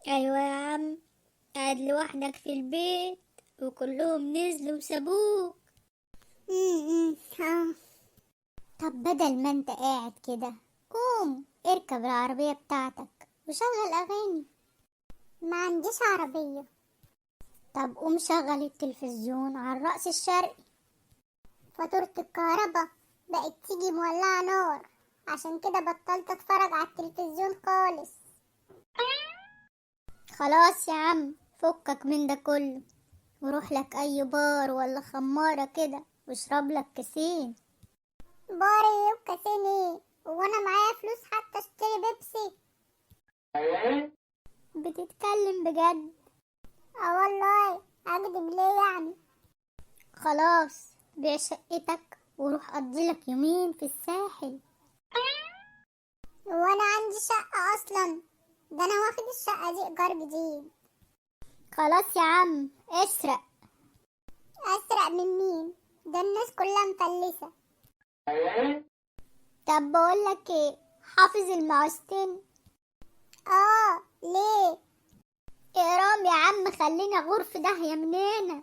ايوه يا عم، قاعد لوحدك في البيت وكلهم نزلوا وسابوك. اه. طب بدل ما انت قاعد كده، قوم اركب العربية بتاعتك وشغل اغاني. ما عنديش عربية. طب قوم شغل التلفزيون على الرأس الشرقي. فاتورة الكهرباء بقت تيجي مولعة نار، عشان كده بطلت اتفرج على التلفزيون خالص. خلاص يا عم، فكك من ده كله وروح لك اي بار ولا خمارة كده واشرب لك كاسين. بار ايه وكاسين ايه؟ وانا معايا فلوس حتى اشتري بيبسي؟ بتتكلم بجد؟ اه والله، اكدب ليه يعني؟ خلاص، بيع شقتك وروح قضيلك يومين في الساحل. وانا عندي شقة اصلا، ده انا واخد الشقة دي ايجار جديد. خلاص يا عم، اسرق. اسرق من مين؟ ده الناس كلها مفلسة. طب بقولك ايه، حافظ المعوذتين؟ اه، ليه؟ اقراهم يا عم، خلينا غور في داهية مننا.